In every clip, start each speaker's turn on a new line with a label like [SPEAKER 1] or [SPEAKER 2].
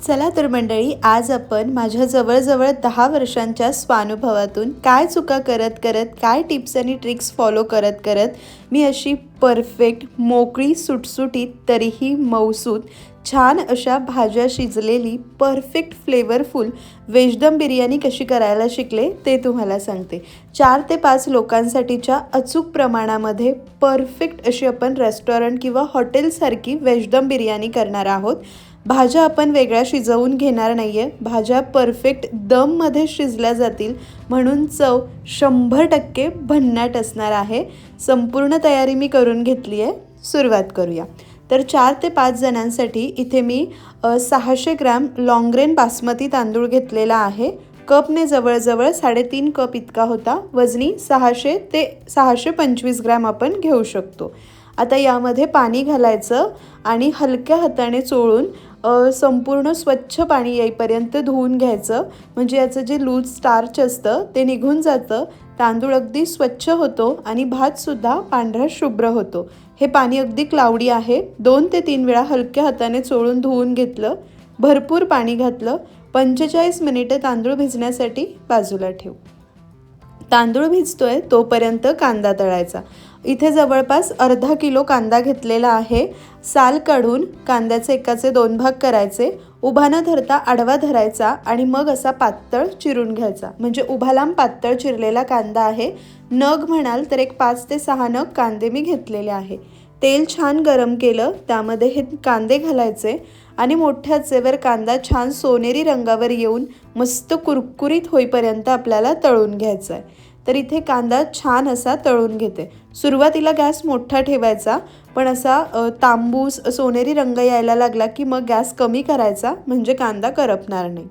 [SPEAKER 1] चला तर मंडळी, आज आपण माझ्या जवळजवळ 10 वर्षांच्या स्वानुभवातून काय चुका करत करत, काय टिप्स आणि ट्रिक्स फॉलो करत करत मी अशी परफेक्ट, मोकळी, सुटसुटीत तरीही मऊसूत छान अशा भाज्या शिजलेली परफेक्ट फ्लेवरफुल व्हेज दम बिर्याणी कशी करायला शिकले ते तुम्हाला सांगते। 4 ते 5 लोकांसाठीच्या अचूक प्रमाणामध्ये परफेक्ट अशी आपण रेस्टॉरंट किंवा हॉटेलसारखी व्हेज दम बिर्याणी करणार आहोत। भाज्या आपण वेगळ्या शिजवून घेणार नाहीये, भाज्या परफेक्ट दममध्ये शिजल्या जातील म्हणून चव 100% भन्नाट असणार आहे। संपूर्ण तयारी मी करून घेतली आहे, सुरुवात करूया। तर 4 ते 5 जणांसाठी इथे मी 600 ग्रॅम लॉंग ग्रेन बासमती तांदूळ घेतलेला आहे। कपने जवळजवळ 3.5 कप इतका होता। वजनी 600 ते 625 ग्रॅम आपण घेऊ शकतो। आता यामध्ये पाणी घालायचं आणि हलक्या हाताने चोळून संपूर्ण स्वच्छ पाणी येईपर्यंत धुवून घ्यायचं, म्हणजे याचं जे लूज स्टार्च असतं ते निघून जातं। तांदूळ अगदी स्वच्छ होतो आणि भात सुद्धा पांढरा शुभ्र होतो। हे पाणी अगदी क्लाउडी आहे। 2 ते 3 वेळा हलक्या हाताने चोळून धुवून घेतलं, भरपूर पाणी घातलं। 45 मिनिटे तांदूळ भिजण्यासाठी बाजूला ठेव। तांदूळ भिजतोय तोपर्यंत कांदा तळायचा। इथे जवळपास अर्धा किलो कांदा घेतलेला आहे। साल काढून कांद्याचे एकाचे 2 भाग करायचे, उभा न धरता आडवा धरायचा आणि मग असा पातळ चिरून घ्यायचा, म्हणजे उभा लांब पातळ चिरलेला कांदा आहे। नग म्हणाल तर एक 5 ते 6 नग कांदे मी घेतलेले आहे। तेल छान गरम केलं, त्यामध्ये हे कांदे घालायचे आणि मोठ्या आचेवर कांदा छान सोनेरी रंगावर येऊन मस्त कुरकुरीत होईपर्यंत आपल्याला तळून घ्यायचा आहे। तर इथे कांदा छान असा तळून घेते। सुरुवातीला गॅस मोठा ठेवायचा, पण असा तांबूस सोनेरी रंग यायला लागला की मग गॅस कमी करायचा, म्हणजे कांदा करपणार नाही।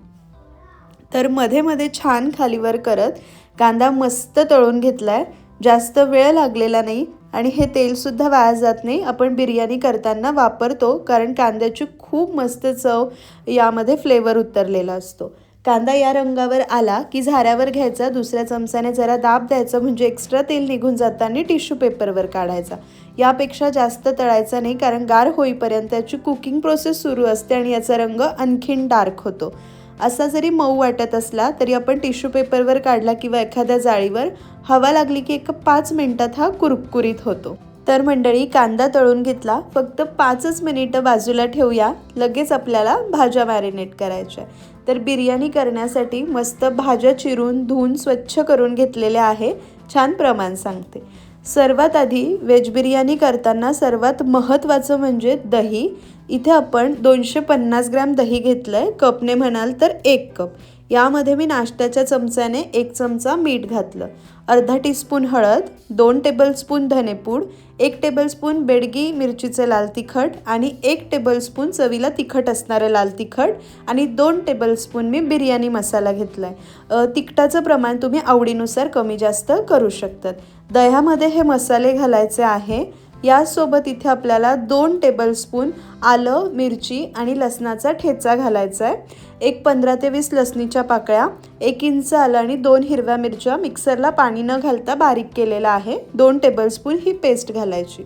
[SPEAKER 1] तर मध्ये मध्ये छान खालीवर करत कांदा मस्त तळून घेतलाय। जास्त वेळ लागलेला नाही आणि हे तेल सुद्धा वाया जात नाही। आपण बिर्याणी करताना वापरतो, कारण कांद्याची खूप मस्त चव यामध्ये फ्लेवर उतरलेला असतो। कांदा या रंगावर आला की झाऱ्यावर घ्यायचा, दुसऱ्या चमच्याने जरा दाब द्यायचा, म्हणजे एक्स्ट्रा तेल निघून जातं आणि टिश्यू पेपरवर काढायचा। यापेक्षा जास्त तळायचा नाही, कारण गार होईपर्यंत त्याची कुकिंग प्रोसेस सुरू असते आणि याचा रंग आणखीन डार्क होतो। असा जरी मऊ वाटत असला तरी आपण टिश्यू पेपरवर काढला किंवा एखाद्या जाळीवर हवा लागली की 5 मिनिटात हा कुरकुरीत होतो। तर मंडळी, कांदा तळून घेतला, फक्त 5च मिनिटं बाजूला ठेवूया, लगेच आपल्याला भाज्या मॅरिनेट करायच्या। तर बिर्याणी करण्यासाठी मस्त भाज्या चिरून धुवून स्वच्छ करून घेतलेल्या आहे। छान प्रमाण सांगते। सर्वात आधी व्हेज बिर्याणी करताना सर्वात महत्त्वाचं म्हणजे दही। इथे आपण 250 ग्रॅम दही घेतलंय, कपने म्हणाल तर 1 कप। यामध्ये मी नाश्त्याच्या चमच्याने 1 चमचा मीठ घातलं, अर्धा टीस्पून हळद, 2 टेबलस्पून धनेपूड, 1 टेबलस्पून बेडगी मिरचीचे लाल तिखट आणि 1 टेबलस्पून चवीला तिखट असणारं लाल तिखट आणि 2 टेबलस्पून मी बिर्याणी मसाला घेतलाय। तिखटाचं प्रमाण तुम्ही आवडीनुसार कमी जास्त करू शकतात। दह्यामध्ये हे मसाले घालायचे आहे। यासोबत इथे आपल्याला 2 टेबलस्पून आलं, मिरची आणि लसणाचा ठेचा घालायचा आहे। एक 15 ते 20 लसणीच्या पाकळ्या, 1 इंच आलं आणि 2 हिरव्या मिरच्या मिक्सरला पाणी न घालता बारीक केलेला आहे। 2 टेबलस्पून ही पेस्ट घालायची।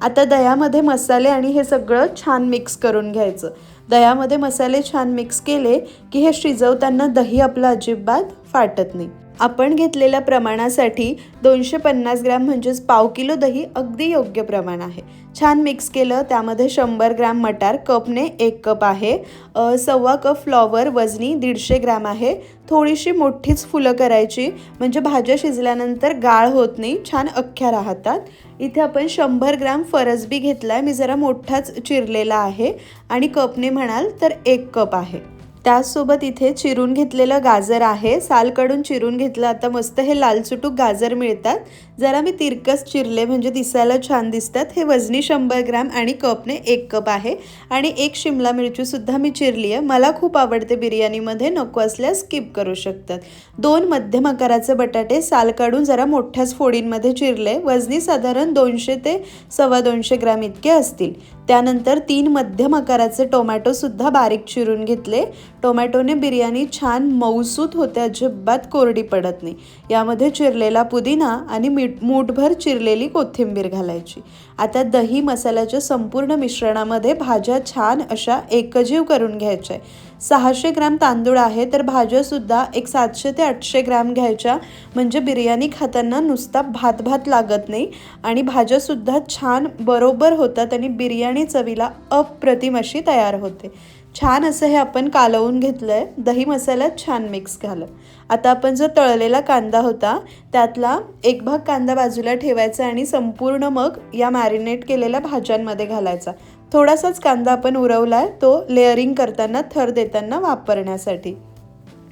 [SPEAKER 1] आता दह्यामध्ये मसाले आणि हे सगळं छान मिक्स करून घ्यायचं। दह्यामध्ये मसाले छान मिक्स केले की हे शिजवताना दही आपलं अजिबात फाटत नाही। आपण घेतलेल्या प्रमाणासाठी 250 ग्रॅम म्हणजेच पाव किलो दही अगदी योग्य प्रमाण आहे। छान मिक्स केलं, त्यामध्ये 100 ग्रॅम मटार, कपने 1 कप आहे। 1.25 कप फ्लॉवर, वजनी 150 ग्रॅम आहे। थोडीशी मोठीच फुलं करायची, म्हणजे भाज्या शिजल्यानंतर गाळ होत नाही, छान अख्ख्या राहतात। इथे आपण 100 ग्रॅम फरसबी घेतलाय, मी जरा मोठाच चिरलेला आहे आणि कपने म्हणाल तर 1 कप आहे। त्याचसोबत इथे चिरून घेतलेलं गाजर आहे, साल काढून चिरून घेतलं। आता मस्त हे लालचुटूक गाजर मिळतात, जरा मी तिरकस चिरले म्हणजे दिसायला छान दिसतात। हे वजनी 100 ग्रॅम आणि कपने 1 कप आहे आणि 1 शिमला मिरची सुद्धा मी चिरली आहे। मला खूप आवडते बिर्याणीमध्ये, नको असल्यास स्किप करू शकतात। 2 मध्यम आकाराचे बटाटे साल काढून जरा मोठ्याच फोडींमध्ये चिरले, वजनी साधारण 200 ते 225 ग्रॅम इतके असतील। त्यानंतर 3 मध्यम आकाराचे टोमॅटोसुद्धा बारीक चिरून घेतले. टोमॅटोने बिर्याणी छान मऊसूत होते, अजिबात कोरडी पडत नाही. यामध्ये चिरलेला पुदिना आणि मूठभर चिरलेली कोथिंबीर घालायची. आता दही मसाल्याच्या संपूर्ण मिश्रणामध्ये भाज्या छान अशा एकजीव करून घ्यायच्या. 600 ग्रॅम तांदूळ आहे, तर भाज्यासुद्धा एक 700 ते 800 ग्रॅम घ्यायच्या, म्हणजे बिर्याणी खाताना नुसता भात भात लागत नाही आणि भाज्यासुद्धा छान बरोबर होतात आणि बिर्याणी चवीला अप्रतिम अशी तयार होते. छान असं हे आपण कालवून घेतलं आहे. दही मसाल्यात छान मिक्स झालं. आता आपण जो तळलेला कांदा होता त्यातला एक भाग कांदा बाजूला ठेवायचा आणि संपूर्ण मग या मॅरिनेट केलेल्या भाज्यांमध्ये घालायचा. थोडासाच कांदा आपण उरवला आहे, तो लेअरिंग करताना थर देताना वापरण्यासाठी.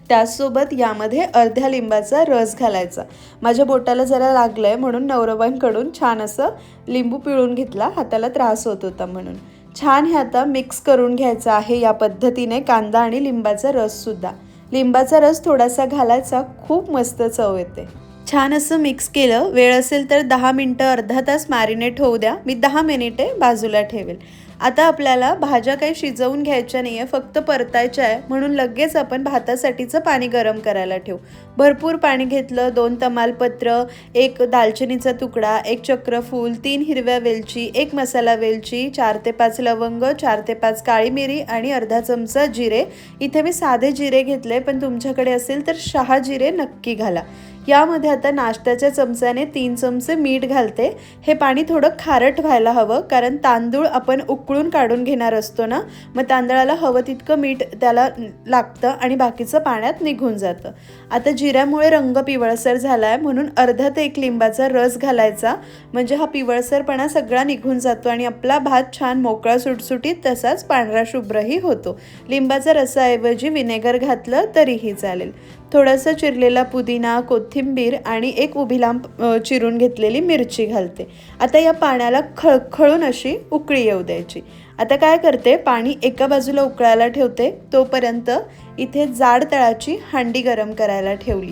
[SPEAKER 1] त्याचसोबत यामध्ये अर्ध्या लिंबाचा रस घालायचा. माझ्या बोटाला जरा लागलं आहे म्हणून नवरबांकडून छान असं लिंबू पिळून घेतला, हाताला त्रास होत होता म्हणून. छान हे आता मिक्स करून घ्यायचं आहे या पद्धतीने, कांदा आणि लिंबाचा रससुद्धा. लिंबाचा रस थोडासा घालायचा, खूप मस्त चव येते. छान असं मिक्स केलं. वेळ असेल तर 10 मिनटं अर्धा तास मॅरिनेट होऊ द्या. मी 10 मिनिटे बाजूला ठेवेल. आता आपल्याला भाज्या काही शिजवून घ्यायच्या नाही आहे, फक्त परतायच्या आहे, म्हणून लगेच आपण भातासाठीचं पाणी गरम करायला ठेवू. भरपूर पाणी घेतलं. 2 तमालपत्र, 1 दालचिनीचा तुकडा, 1 चक्रफूल, 3 हिरव्या वेलची, 1 मसाला वेलची, 4 ते 5 लवंग, 4 ते 5 काळी मिरी आणि अर्धा चमचा जिरे. इथे मी साधे जिरे घेतले, पण तुमच्याकडे असेल तर शहा जिरे नक्की घाला. यामध्ये आता नाश्त्याच्या चमच्याने 3 चमचे मीठ घालते. हे पाणी थोडं खारट व्हायला हवं, कारण तांदूळ आपण उकळून काढून घेणार असतो ना, मग तांदळाला हवं तितकं मीठ त्याला लागतं आणि बाकीचं पाण्यात निघून जातं. आता जिऱ्यामुळे रंग पिवळसर झाला आहे, म्हणून अर्धा ते 1 लिंबाचा रस घालायचा, म्हणजे हा पिवळसरपणा सगळा निघून जातो आणि आपला भात छान मोकळा सुटसुटीत तसाच पांढरा शुभ्रही होतो. लिंबाच्या रसाऐवजी विनेगर घातलं तरीही चालेल. थोडासा चिरलेला पुदिना, कोथिंबीर आणि 1 उभी लांब चिरून घेतलेली मिरची घालते. आता या पाण्याला खळखळून अशी उकळी येऊ द्यायची. आता काय करते, पाणी एका बाजूला उकळायला ठेवते. तोपर्यंत इथे जाड तळाची हांडी गरम करायला ठेवली.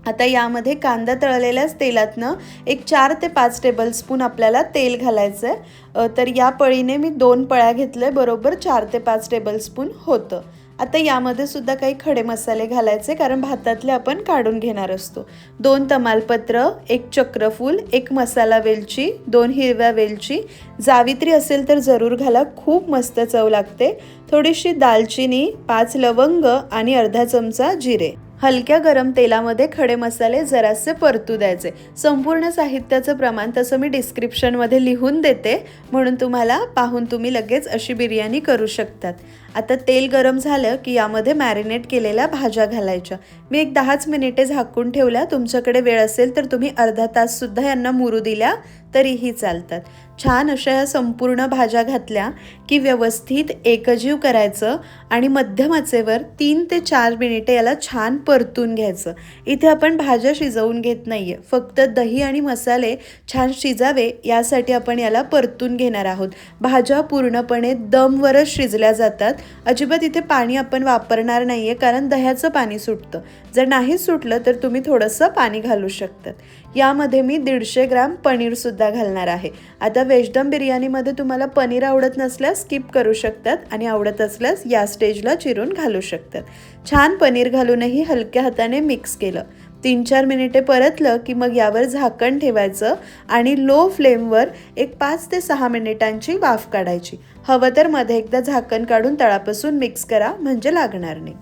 [SPEAKER 1] आता यामध्ये कांदा तळलेल्याच तेलातनं एक 4 ते 5 टेबलस्पून आपल्याला तेल घालायचं आहे. तर या पळीने मी 2 पळ्या घेतल्या, बरोबर 4 ते 5 टेबलस्पून होतं. आता यामध्ये सुद्धा काही खडे मसाले घालायचे, कारण भातातले आपण काढून घेणार असतो. 2 तमालपत्र, 1 चक्रफूल, 1 मसाला वेलची, 2 हिरव्या वेलची, जावित्री असेल तर जरूर घाला, खूप मस्त चव लागते. थोडीशी दालचिनी, 5 लवंग आणि अर्धा चमचा जिरे. हलक्या गरम तेलामध्ये खडे मसाले जरासे परतू द्यायचे. संपूर्ण साहित्याचं प्रमाण तसं मी डिस्क्रिप्शनमध्ये लिहून देते, म्हणून तुम्हाला पाहून तुम्ही लगेच अशी बिर्याणी करू शकतात. आता तेल गरम झालं की यामध्ये मॅरिनेट केलेल्या भाज्या घालायच्या. मी एक 10 मिनिटे झाकून ठेवल्या. तुमच्याकडे वेळ असेल तर तुम्ही अर्धा ताससुद्धा यांना मुरू दिल्या तरीही चालतात. छान अशा ह्या संपूर्ण भाज्या घातल्या की व्यवस्थित एकजीव करायचं आणि मध्यम आचेवर 3 ते 4 मिनिटे याला छान परतून घ्यायचं. इथे आपण भाज्या शिजवून घेत नाही आहे, फक्त दही आणि मसाले छान शिजावे यासाठी आपण याला परतून घेणार आहोत. भाज्या पूर्णपणे दमवरच शिजल्या जातात. अजिबात इथे पाणी आपण वापरणार नाही आहे, कारण दह्याचं पाणी सुटतं. जर नाही सुटलं तर तुम्ही थोडंसं पाणी घालू शकतात. यामध्ये मी 150 ग्रॅम पनीरसुद्धा घालणार आहे. आता व्हेज दम बिर्याणीमध्ये तुम्हाला पनीर आवडत नसल्यास स्किप करू शकतात आणि आवडत असल्यास या स्टेजला चिरून घालू शकतात. छान पनीर घालूनही हलक्या हाताने मिक्स केलं. 3-4 मिनिटे परतलं की मग यावर झाकण ठेवायचं आणि लो फ्लेमवर एक 5 ते 6 मिनिटांची वाफ काढायची. हवं तर मध्ये एकदा झाकण काढून तळापासून मिक्स करा, म्हणजे लागणार नाही.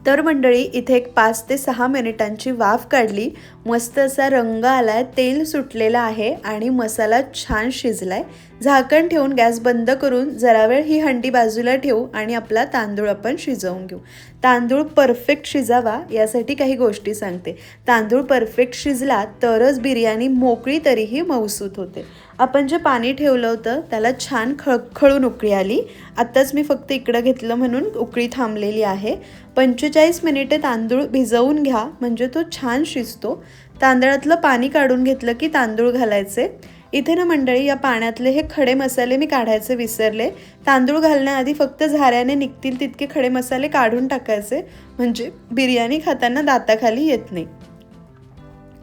[SPEAKER 1] तर मंडळी, इथे एक 5 ते 6 मिनिटांची वाफ काढली. मस्त असा रंग आलाय, तेल सुटलेला आहे आणि मसाला छान शिजलाय. झाकण ठेवून गॅस बंद करून जरा वेळ ही हंडी बाजूला ठेवू आणि आपला तांदूळ आपण शिजवून घेऊ. तांदूळ परफेक्ट शिजावा यासाठी काही गोष्टी सांगते. तांदूळ परफेक्ट शिजला तरच बिर्याणी मोकळी तरीही मऊसूत होते. आपण जे पाणी ठेवलं होतं त्याला छान खळखळून उकळी आली. आत्ताच मी फक्त इकडं घेतलं म्हणून उकळी थांबलेली आहे. 45 मिनिटे तांदूळ भिजवून घ्या, म्हणजे तो छान शिजतो. तांदळातलं पाणी काढून घेतलं की तांदूळ घालायचे. इथे ना मंडळी, या पाण्यातले हे खडे मसाले मी काढायचे विसरले. तांदूळ घालण्याआधी फक्त झाऱ्याने निघतील तितके खडे मसाले काढून टाकायचे, म्हणजे बिर्याणी खाताना दाताखाली येत नाही.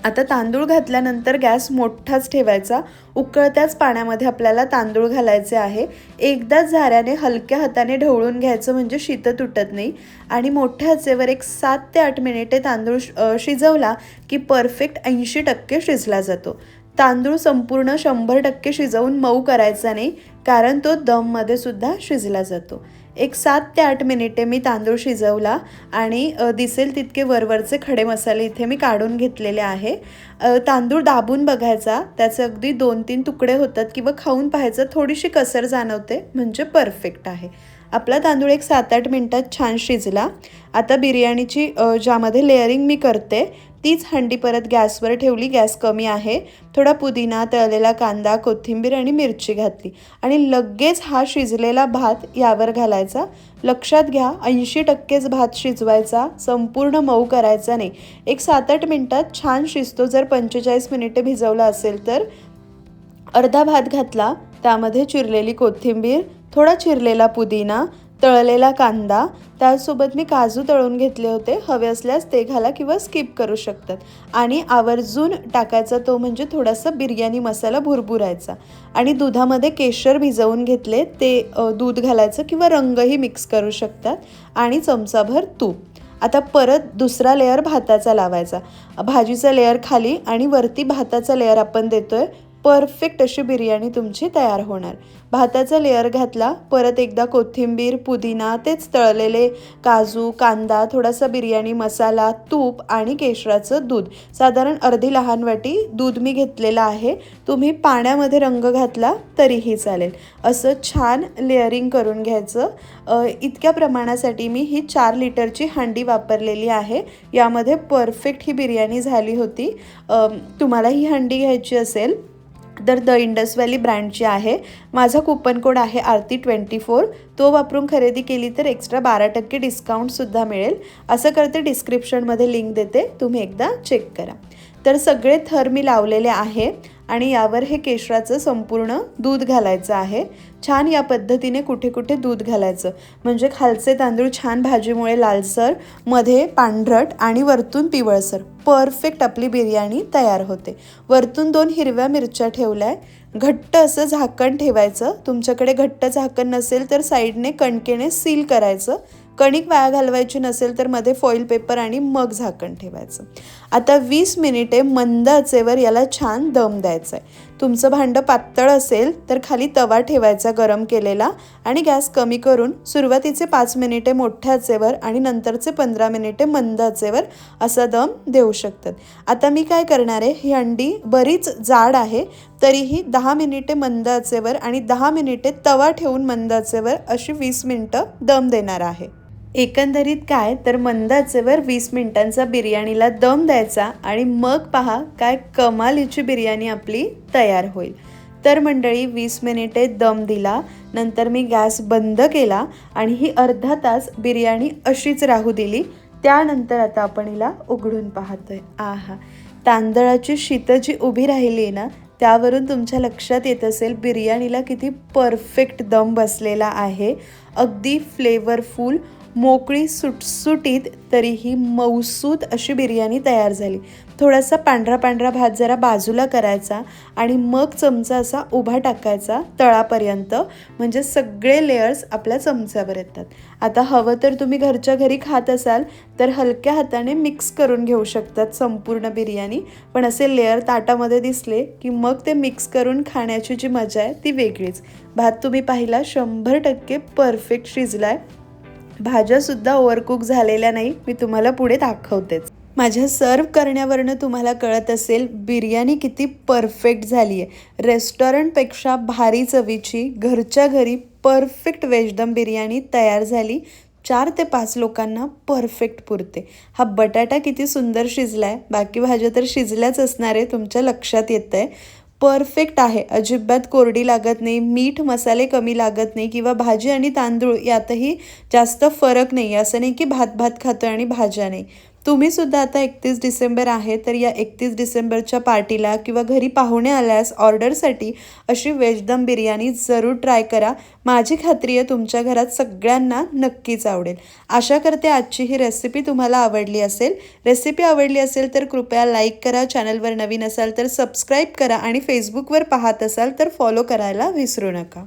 [SPEAKER 1] आता तांदूळ घातल्यानंतर गॅस मोठाच ठेवायचा. उकळत्याच पाण्यामध्ये आपल्याला तांदूळ घालायचे आहे. एकदाच झाऱ्याने हलक्या हाताने ढवळून घ्यायचं म्हणजे शीत तुटत नाही. आणि मोठ्या आचेवर एक 7 ते 8 मिनिटे तांदूळ शिजवला की परफेक्ट 80% शिजला जातो. तांदूळ संपूर्ण 100% शिजवून मऊ करायचा नाही, कारण तो दममध्ये सुद्धा शिजला जातो. एक 7 ते 8 मिनिटे मी तांदूळ शिजवला आणि दिसेल तितके वरवरचे खडे मसाले इथे मी काढून घेतलेले आहे. तांदूळ दाबून बघायचा, त्याचे अगदी 2-3 तुकडे होतात किंवा खाऊन पाहायचं, थोडीशी कसर जाणवते म्हणजे परफेक्ट आहे. आपला तांदूळ एक 7-8 मिनिटात छान शिजला. आता बिर्याणीची ज्यामध्ये लेअरिंग मी करते तीच हंडी परत गॅसवर ठेवली. गॅस कमी आहे. थोडा पुदिना, तळलेला कांदा, कोथिंबीर आणि मिरची घातली आणि लगेच हा शिजलेला भात यावर घालायचा. लक्षात घ्या, 80%च भात शिजवायचा, संपूर्ण मऊ करायचा नाही. एक 7-8 मिनिटात छान शिजतो. जर 45 मिनिटे भिजवला असेल तर अर्धा भात घातला, त्यामध्ये चिरलेली कोथिंबीर, थोडा चिरलेला पुदिना, तळलेला कांदा, त्यासोबत मी काजू तळून घेतले होते. हवे असल्यास ते घाला किंवा स्किप करू शकतात. आणि आवर्जून टाकायचा तो म्हणजे थोडासा बिर्याणी मसाला भुरभुरायचा. आणि दुधामध्ये केशर भिजवून घेतले, ते दूध घालायचं किंवा रंगही मिक्स करू शकतात. आणि चमचाभर तूप. आता परत दुसरा लेअर भाताचा लावायचा. भाजीचा लेअर खाली आणि वरती भाताचा लेअर आपण देतोय. परफेक्ट अशी बिर्याणी तुमची तयार होणार. भाताचा लेअर घातला, परत एकदा कोथिंबीर, पुदिना, तेच तळलेले काजू, कांदा, थोडासा बिर्याणी मसाला, तूप आणि केशराचं दूध. साधारण अर्धी लहान वाटी दूध मी घेतलेलं आहे. तुम्ही पाण्यामध्ये रंग घातला तरीही चालेल. असं छान लेअरिंग करून घ्यायचं. इतक्या प्रमाणासाठी मी ही 4 लिटरची हांडी वापरलेली आहे. यामध्ये परफेक्ट ही बिर्याणी झाली होती. तुम्हाला ही हांडी घ्यायची असेल तर द इंडस व्हॅली ब्रँडची आहे. माझा कुपन कोड आहे आरती24. तो वापरून खरेदी केली तर एक्स्ट्रा 12% डिस्काउंटसुद्धा मिळेल. असं करते, डिस्क्रिप्शनमध्ये लिंक देते, तुम्ही एकदा चेक करा. तर सगळे थर मी लावलेले आहे आणि यावर हे केशराचं संपूर्ण दूध घालायचं आहे. छान या पद्धतीने कुठे कुठे दूध घालायचं म्हणजे खालचे तांदूळ छान भाजीमुळे लालसर, मध्ये पांढरट आणि वरतून पिवळसर. परफेक्ट आपली बिर्याणी तयार होते. वरतून 2 हिरव्या मिरच्या ठेवल्या. घट्ट असं झाकण ठेवायचं. तुमच्याकडे घट्ट झाकण नसेल तर साईडने कणकेने सील करायचं. कणिक वाया घालवायची नसेल तर मध्ये फॉईल पेपर आणि मग झाकण ठेवायचं. आता 20 मिनिटे मंद आचेवर याला छान दम द्यायचा आहे. तुमचं भांडं पातळ असेल तर खाली तवा ठेवायचा गरम केलेला आणि गॅस कमी करून सुरुवातीचे 5 मिनिटे मोठ्या आचेवर आणि नंतरचे 15 मिनिटे मंद आचेवर असा दम देऊ शकतात. आता मी काय करणार आहे, ही हंडी बरीच जाड आहे, तरीही 10 मिनिटे मंद आचेवर आणि 10 मिनिटे तवा ठेवून मंद आचेवर अशी 20 मिनिटं दम देणार आहे. एकंदरीत काय तर मंद आचेवर 20 मिनिटांचा बिर्याणीला दम द्यायचा आणि मग पहा काय कमालीची बिर्याणी आपली तयार होईल. तर मंडळी 20 मिनिटे दम दिला, नंतर मी गॅस बंद केला आणि ही अर्धा तास बिर्याणी अशीच राहू दिली. त्यानंतर आता आपण हिला उघडून पाहतोय. आहा, तांदळाची शीत जी उभी राहिली आहे ना, त्यावरून तुमच्या लक्षात येत असेल बिर्याणीला किती परफेक्ट दम बसलेला आहे. अगदी फ्लेवरफुल, मोकळी, सुटसुटीत, तरीही मऊसूत अशी बिर्याणी तयार झाली. थोडासा पांढरा पांढरा भात जरा बाजूला करायचा आणि मग चमचा असा उभा टाकायचा तळापर्यंत, म्हणजे सगळे लेयर्स आपल्या चमच्यावर येतात. आता हवं तर तुम्ही घरच्या घरी खात असाल तर हलक्या हाताने मिक्स करून घेऊ शकतात संपूर्ण बिर्याणी. पण असे लेयर ताटामध्ये दिसले की मग ते मिक्स करून खाण्याची जी मजा आहे ती वेगळीच. भात तुम्ही पाहिला 100% परफेक्ट शिजलाय. भाज्यासुद्धा ओव्हरकुक झालेल्या नाही, मी तुम्हाला पुढे दाखवतेच. माझ्या सर्व करण्यावरनं तुम्हाला कळत असेल बिर्याणी किती परफेक्ट झाली आहे. रेस्टॉरंटपेक्षा भारी चवीची घरच्या घरी परफेक्ट व्हेज बिर्याणी तयार झाली. 4 ते 5 लोकांना परफेक्ट पुरते. हा बटाटा किती सुंदर शिजला आहे, बाकी भाज्या तर शिजल्याच असणार आहे, तुमच्या लक्षात येतं आहे. परफेक्ट आहे, अजिबात कोरडी लागत नाही, मीठ मसाले कमी लागत नाही किंवा भाजी आणि तांदूळ यातही जास्त फरक नाही. असं नाही की भात भात खातो आणि भाज्या नाही. तुम्ही सुद्धा आता 31 डिसेंबर आहे तर या 31 डिसेंबरच्या पार्टीला किंवा घरी पाहुणे आल्यास ऑर्डरसाठी अशी व्हेज दम बिर्याणी जरूर ट्राय करा. माझी खात्री आहे तुमच्या घरात सगळ्यांना नक्कीच आवडेल. आशा करते आजची ही रेसिपी तुम्हाला आवडली असेल. रेसिपी आवडली असेल तर कृपया लाईक करा, चॅनलवर नवीन असाल तर सबस्क्राईब करा आणि फेसबुकवर पाहत असाल तर फॉलो करायला विसरू नका.